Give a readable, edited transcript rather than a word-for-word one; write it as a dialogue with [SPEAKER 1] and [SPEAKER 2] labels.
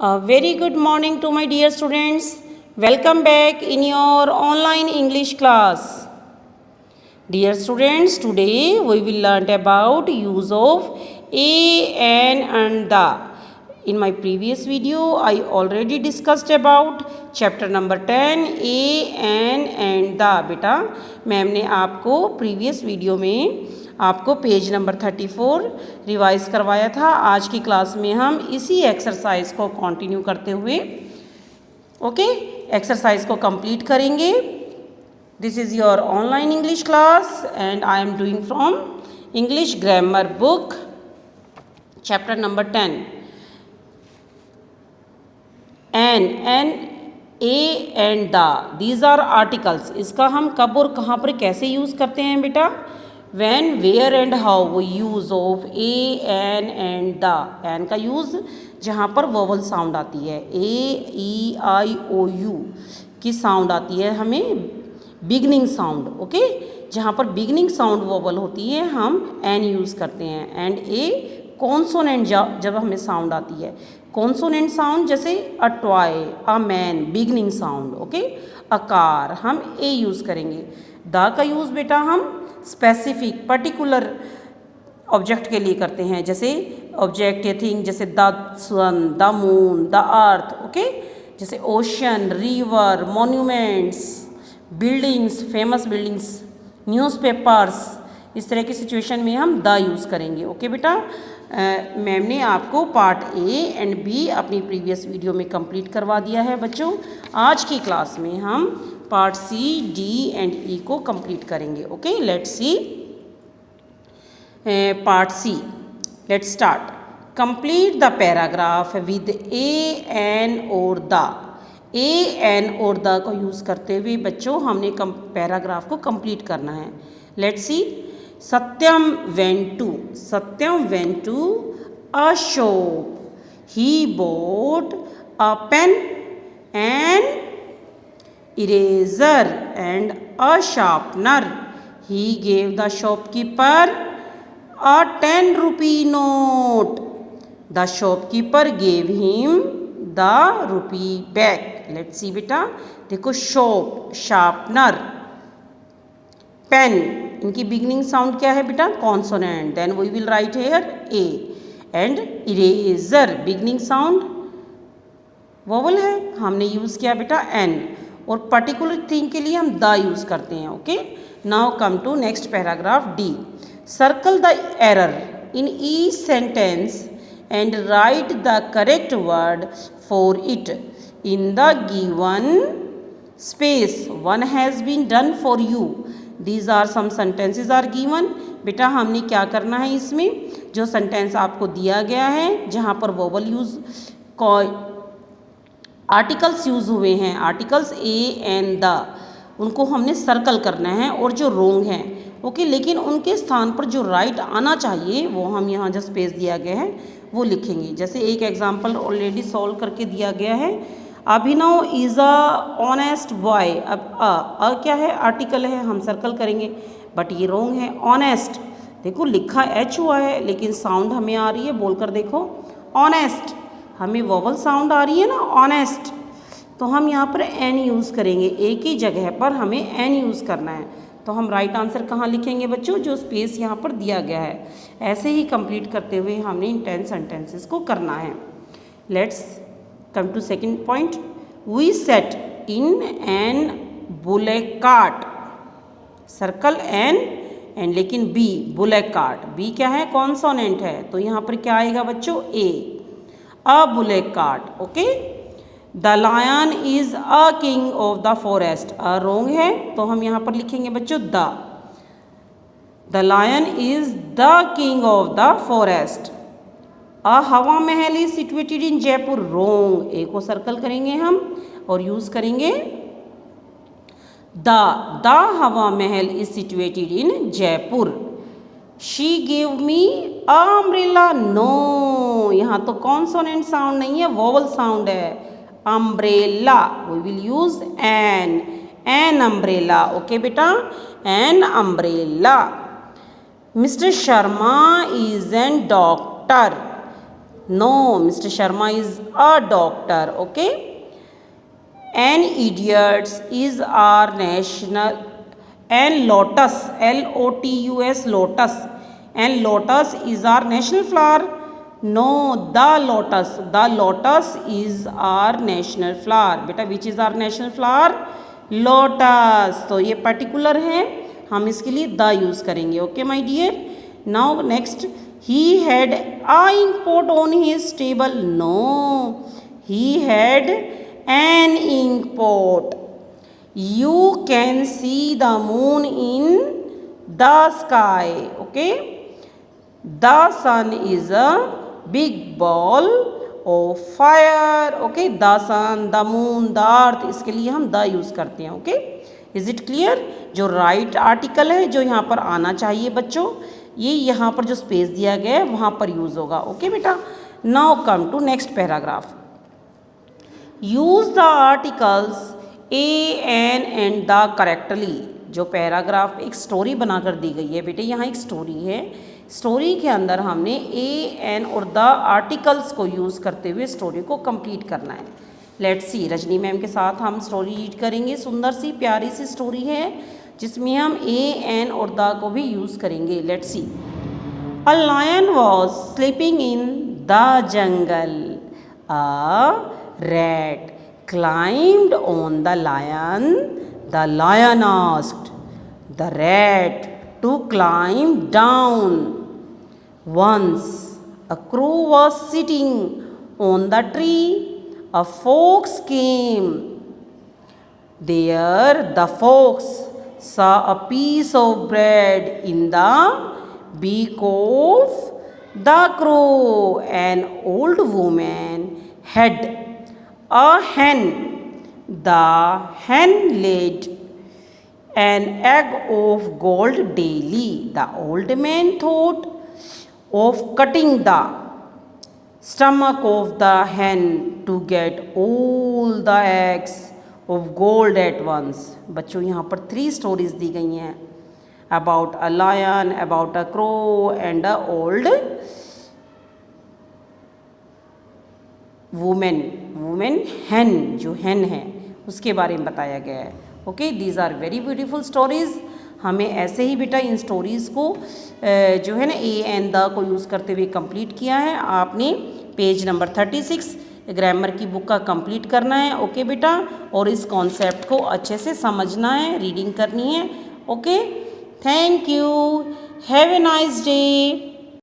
[SPEAKER 1] A very good morning to my dear students. Welcome back in your online English class. Dear students, today we will learn about use of a, an and the. In my previous video, I already discussed about chapter number 10 a, an and the. बेटा ma'am ने आपको previous video में आपको page number 34 revise करवाया था। आज की class में हम इसी एक्सरसाइज को कंटिन्यू करते हुए एक्सरसाइज को कंप्लीट करेंगे। This is your online English class and I am doing from English grammar book chapter number 10 an a and the. These are articles. इसका हम कब और कहाँ पर कैसे यूज़ करते हैं बेटा? when, where and how we use of a, an and the. an का यूज़ जहाँ पर वोवल साउंड आती है, a, e, i, o, u की साउंड आती है हमें बिगनिंग साउंड। ओके, जहाँ पर बिगनिंग साउंड वोवल होती है हम एन यूज़ करते हैं। एंड ए कॉन्सोनेंट जब हमें साउंड आती है, कॉन्सोनेंट साउंड जैसे a toy, a man, beginning sound. Okay, a car हम ए यूज़ करेंगे। द का यूज़ बेटा हम स्पेसिफिक पर्टिकुलर ऑब्जेक्ट के लिए करते हैं, जैसे ऑब्जेक्ट या थिंग, जैसे the sun, the moon, the earth. Okay, जैसे ocean, river, monuments, buildings, famous buildings, newspapers. इस तरह की सिचुएशन में हम द यूज़ करेंगे। ओके बेटा, मैम ने आपको पार्ट ए एंड बी अपनी प्रीवियस वीडियो में कंप्लीट करवा दिया है बच्चों। आज की क्लास में हम part C, D and E को कंप्लीट करेंगे। Okay, let's see part C. Let's start. Complete the paragraph with A, an और द। ए, एन और द को यूज़ करते हुए बच्चों हमने पैराग्राफ को कंप्लीट करना है। Let's see. Satyam went to a shop. He bought a pen and eraser and a sharpener. He gave the shopkeeper a 10 rupee note. The shopkeeper gave him the rupee back. Let's see बेटा, देखो shop, sharpener, pen, इनकी beginning sound क्या है बेटा? Consonant. Then we will write here a. And eraser beginning sound vowel है, हमने use किया बेटा एन। और पर्टिकुलर थिंग के लिए हम द यूज़ करते हैं। Okay, now come to next paragraph D. Circle the error in each sentence and write the correct word for it in the given space. One has been done for you. These are some sentences are given. बेटा हमने क्या करना है, इसमें जो sentence आपको दिया गया है जहाँ पर वोवल यूज़ आर्टिकल्स यूज़ हुए हैं, आर्टिकल्स ए एंड द, उनको हमने सर्कल करना है और जो रोंग हैं ओके, लेकिन उनके स्थान पर जो राइट आना चाहिए वो हम यहाँ जो स्पेस दिया गया है वो लिखेंगे। जैसे एक एग्जांपल ऑलरेडी सॉल्व करके दिया गया है। अभिनव इज़ अ ऑनेस्ट बॉय। अब अ क्या है? आर्टिकल है, हम सर्कल करेंगे, बट ये रोंग है। ऑनेस्ट देखो लिखा एच हुआ है लेकिन साउंड हमें आ रही है, बोलकर देखो ऑनेस्ट, हमें वोवल साउंड आ रही है ना ऑनेस्ट, तो हम यहाँ पर एन यूज़ करेंगे। ए की जगह पर हमें एन यूज़ करना है, तो हम राइट आंसर कहाँ लिखेंगे बच्चों? जो स्पेस यहाँ पर दिया गया है। ऐसे ही कंप्लीट करते हुए हमने इन 10 सेंटेंसेस को करना है। Let's come to second point. We set in an bullet cart. Circle an and लेकिन बी, बुलेट कार्ट, बी क्या है? कॉन्सोनेंट है, तो यहाँ पर क्या आएगा बच्चों? A. A bullet cart. Okay, the lion is a king of the forest. A wrong है, तो हम यहाँ पर लिखेंगे बच्चों the lion is the king of the forest. A Hawa Mahal is situated in Jaipur. Wrong, a को सर्कल करेंगे हम और यूज करेंगे the Hawa Mahal is situated in Jaipur. She gave me umbrella. No, यहाँ तो कॉन्सोनेंट साउंड नहीं है, वोवल साउंड है। Umbrella, we will use an umbrella. Okay बेटा, an umbrella. Mister Sharma is an doctor. No, mister Sharma is a doctor. Okay. An idiots is our national. An lotus, LOTUS, lotus. An lotus is our national flower. No, the lotus. The lotus is our national flower. बेटा which is our national flower? Lotus. तो ये particular है, हम इसके लिए the use करेंगे. Okay my dear. Now next, he had a ink pot on his table. No, he had an ink pot. You can see the moon in the sky. Okay. The sun is a big ball of fire. Okay. The sun, the moon, the earth, इसके लिए हम the use करते हैं. Okay. Is it clear? जो right article है जो यहाँ पर आना चाहिए बच्चों, ये यहाँ पर जो स्पेस दिया गया है वहाँ पर यूज़ होगा. ओके बेटा. Now come to next paragraph. Use the articles a an and the correctly. जो पैराग्राफ एक स्टोरी बनाकर दी गई है बेटे, यहाँ एक स्टोरी है. स्टोरी के अंदर हमने ए एन और द आर्टिकल्स को यूज़ करते हुए स्टोरी को कंप्लीट करना है. Let's C. रजनी मैम के साथ हम स्टोरी रीड करेंगे. सुंदर सी प्यारी सी स्टोरी है जिसमें हम ए एन और द को भी यूज़ करेंगे. Let's see. A lion was sleeping in the jungle. A rat climbed on the lion. The lion asked the rat to climb down. Once a crow was sitting on the tree. A fox came. There the fox saw a piece of bread in the beak of the crow. An old woman had a hen. The hen laid an egg of gold daily. The old man thought of cutting the stomach of the hen to get all the eggs of gold at once. बच्चों यहाँ पर 3 stories दी गई हैं. About a lion, about a crow and a old women hen. जो hen है उसके बारे में बताया गया है. Okay. These are very beautiful stories. हमें ऐसे ही बेटा इन स्टोरीज़ को जो है ना ए एंड द को यूज़ करते हुए कंप्लीट किया है. आपने पेज नंबर 36 ग्रामर की बुक का कंप्लीट करना है. ओके बेटा. और इस कॉन्सेप्ट को अच्छे से समझना है, रीडिंग करनी है. Okay. Thank you. Have a nice day.